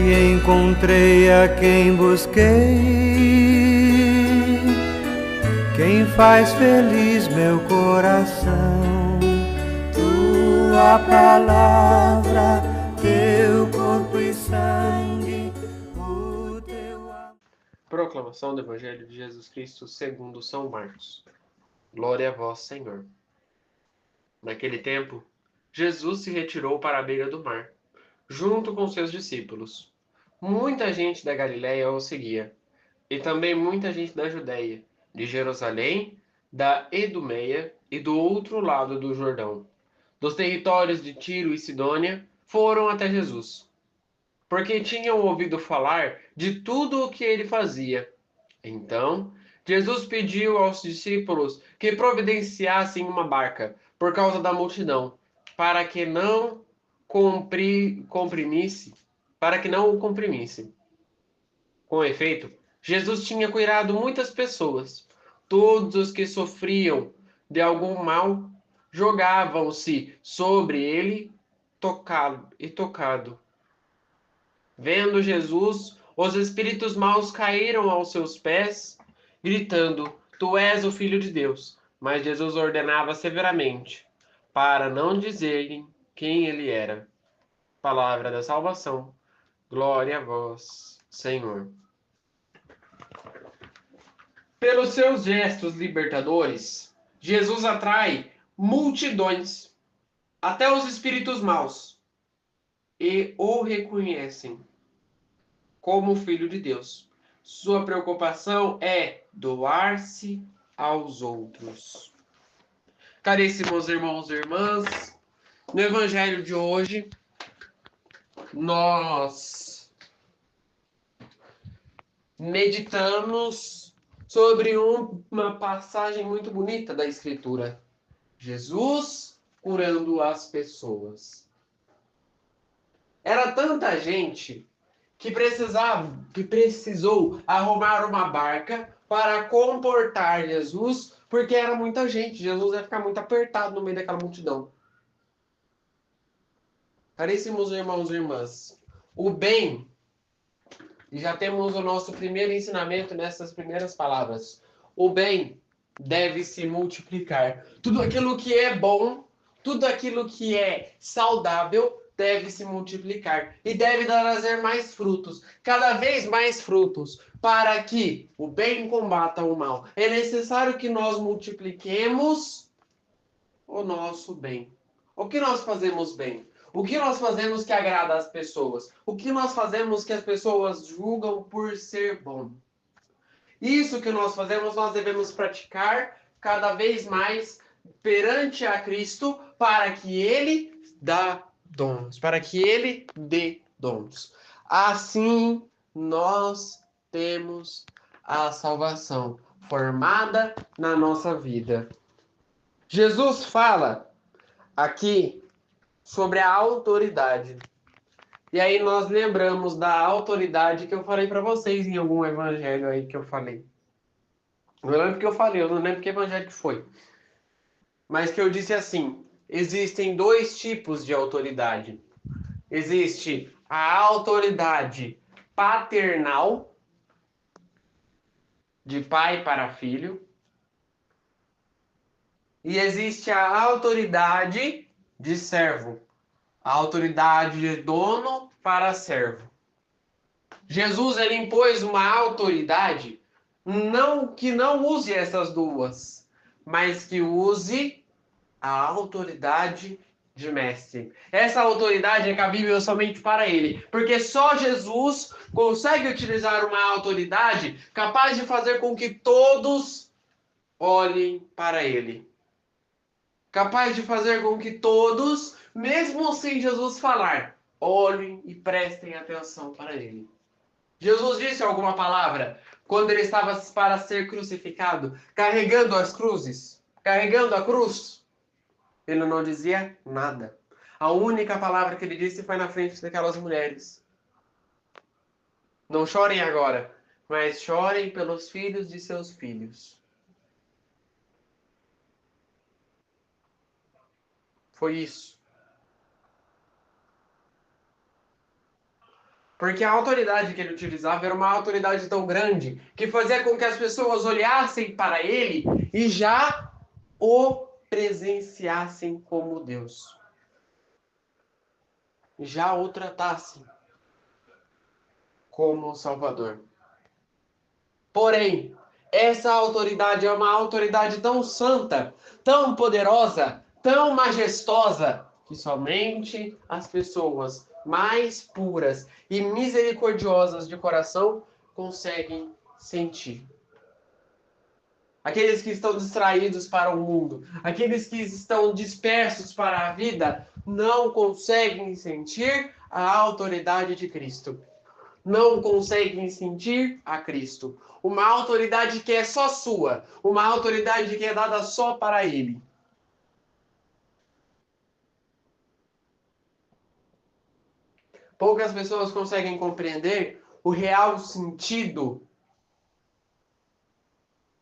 e encontrei a quem busquei, quem faz feliz meu coração. Tua palavra, teu corpo e sangue, o teu amor. Proclamação do Evangelho de Jesus Cristo segundo São Marcos. Glória a vós, Senhor. Naquele tempo, Jesus se retirou para a beira do mar, junto com seus discípulos. Muita gente da Galiléia o seguia, e também muita gente da Judéia, de Jerusalém, da Edumeia e do outro lado do Jordão, dos territórios de Tiro e Sidônia, foram até Jesus, porque tinham ouvido falar de tudo o que ele fazia. Então, Jesus pediu aos discípulos que providenciassem uma barca por causa da multidão, para que não comprimisse, para que não o comprimisse. Com efeito, Jesus tinha curado muitas pessoas. Todos os que sofriam de algum mal jogavam-se sobre ele, tocado. Vendo Jesus, os espíritos maus caíram aos seus pés, gritando: Tu és o Filho de Deus. Mas Jesus ordenava severamente, para não dizerem quem ele era. Palavra da salvação. Glória a vós, Senhor. Pelos seus gestos libertadores, Jesus atrai multidões, até os espíritos maus, e o reconhecem como Filho de Deus. Sua preocupação é doar-se aos outros. Caríssimos irmãos e irmãs, no Evangelho de hoje, nós meditamos sobre uma passagem muito bonita da Escritura. Jesus curando as pessoas. Era tanta gente que precisou arrumar uma barca para comportar Jesus, porque era muita gente. Jesus ia ficar muito apertado no meio daquela multidão. Caríssimos irmãos e irmãs, o bem, e já temos o nosso primeiro ensinamento nessas primeiras palavras. O bem deve se multiplicar. Tudo aquilo que é bom, tudo aquilo que é saudável, deve se multiplicar e deve trazer mais frutos, cada vez mais frutos, para que o bem combata o mal. É necessário que nós multipliquemos o nosso bem. O que nós fazemos bem? O que nós fazemos que agrada às pessoas? O que nós fazemos que as pessoas julgam por ser bom? Isso que nós fazemos, nós devemos praticar cada vez mais perante a Cristo, para que Ele dê dons. Assim, nós temos a salvação formada na nossa vida. Jesus fala aqui sobre a autoridade. E aí nós lembramos da autoridade que eu falei para vocês em algum evangelho aí que eu falei. Não lembro que eu falei, eu não lembro que evangelho que foi. Mas que eu disse assim: existem dois tipos de autoridade. Existe a autoridade paternal, de pai para filho, e existe a autoridade de servo, a autoridade de dono para servo. Jesus ele impôs uma autoridade que não use essas duas, mas que use a autoridade de mestre. Essa autoridade é cabível somente para ele, porque só Jesus consegue utilizar uma autoridade capaz de fazer com que todos olhem para ele. Capaz de fazer com que todos, mesmo sem Jesus falar, olhem e prestem atenção para ele. Jesus disse alguma palavra quando ele estava para ser crucificado, carregando as cruzes, carregando a cruz? Ele não dizia nada. A única palavra que ele disse foi na frente daquelas mulheres. Não chorem agora, mas chorem pelos filhos de seus filhos. Foi isso. Porque a autoridade que ele utilizava era uma autoridade tão grande que fazia com que as pessoas olhassem para ele e já o presenciassem como Deus. Já o tratassem como Salvador. Porém, essa autoridade é uma autoridade tão santa, tão poderosa, tão majestosa, que somente as pessoas mais puras e misericordiosas de coração conseguem sentir. Aqueles que estão distraídos para o mundo, aqueles que estão dispersos para a vida, não conseguem sentir a autoridade de Cristo. Não conseguem sentir a Cristo. Uma autoridade que é só sua, uma autoridade que é dada só para Ele. Poucas pessoas conseguem compreender o real sentido,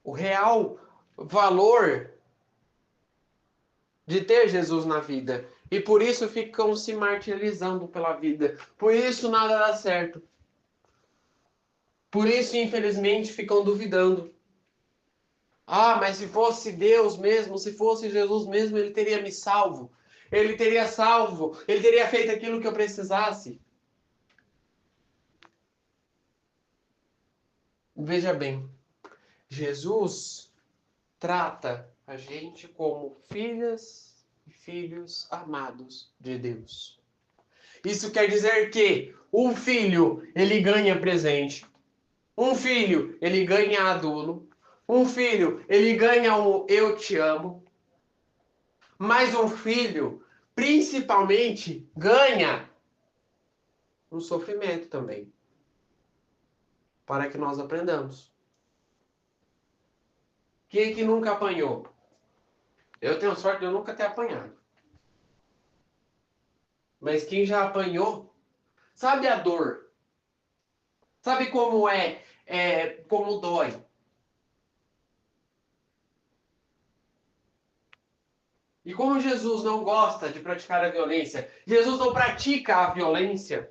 o real valor de ter Jesus na vida. E por isso ficam se martirizando pela vida. Por isso nada dá certo. Por isso, infelizmente, ficam duvidando. Ah, mas se fosse Deus mesmo, se fosse Jesus mesmo, ele teria me salvo. Ele teria salvo. Ele teria feito aquilo que eu precisasse. Veja bem, Jesus trata a gente como filhas e filhos amados de Deus. Isso quer dizer que um filho, ele ganha presente. Um filho, ele ganha adulo. Um filho, ele ganha um eu te amo. Mas um filho, principalmente, ganha um sofrimento também. Para que nós aprendamos. Quem que nunca apanhou? Eu tenho sorte de eu nunca ter apanhado. Mas quem já apanhou, sabe a dor. Sabe como como dói. E como Jesus não gosta de praticar a violência, Jesus não pratica a violência,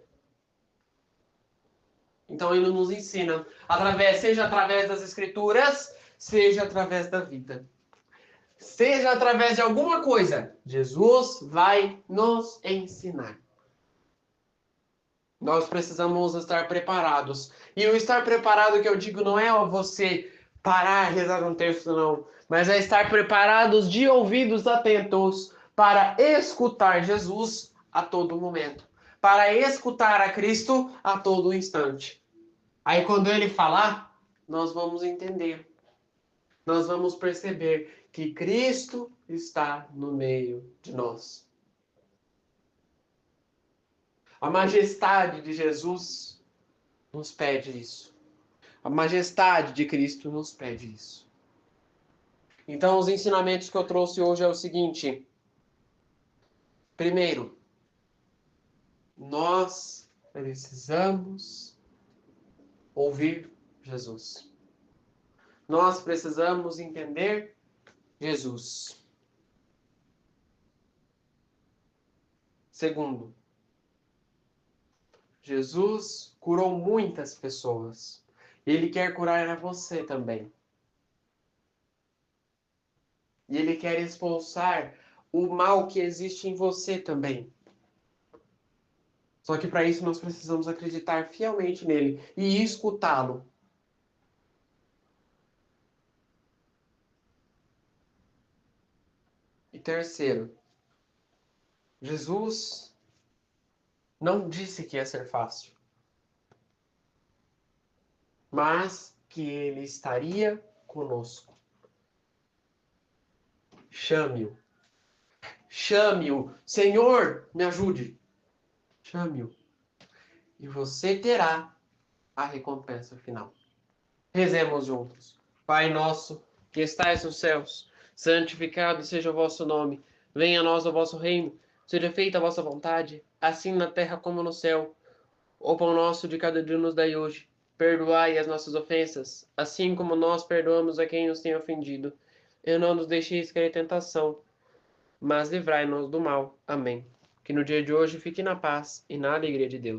então ele nos ensina, seja através das Escrituras, seja através da vida. Seja através de alguma coisa, Jesus vai nos ensinar. Nós precisamos estar preparados. E o estar preparado que eu digo não é você parar, rezar um texto, não. Mas é estar preparados de ouvidos atentos para escutar Jesus a todo momento. Para escutar a Cristo a todo instante. Aí quando ele falar, nós vamos entender. Nós vamos perceber que Cristo está no meio de nós. A majestade de Jesus nos pede isso. A majestade de Cristo nos pede isso. Então, os ensinamentos que eu trouxe hoje é o seguinte. Primeiro, nós precisamos ouvir Jesus. Nós precisamos entender Jesus. Segundo, Jesus curou muitas pessoas. Ele quer curar a você também. E ele quer expulsar o mal que existe em você também. Só que para isso nós precisamos acreditar fielmente nele e escutá-lo. E terceiro, Jesus não disse que ia ser fácil, mas que ele estaria conosco. Chame-o. Chame-o. Senhor, me ajude. Chame-o. E você terá a recompensa final. Rezemos juntos. Pai nosso, que estais nos céus, santificado seja o vosso nome. Venha a nós o vosso reino. Seja feita a vossa vontade, assim na terra como no céu. O pão nosso de cada dia nos dai hoje. Perdoai as nossas ofensas, assim como nós perdoamos a quem nos tem ofendido. E não nos deixeis cair em tentação, mas livrai-nos do mal. Amém. Que no dia de hoje fique na paz e na alegria de Deus.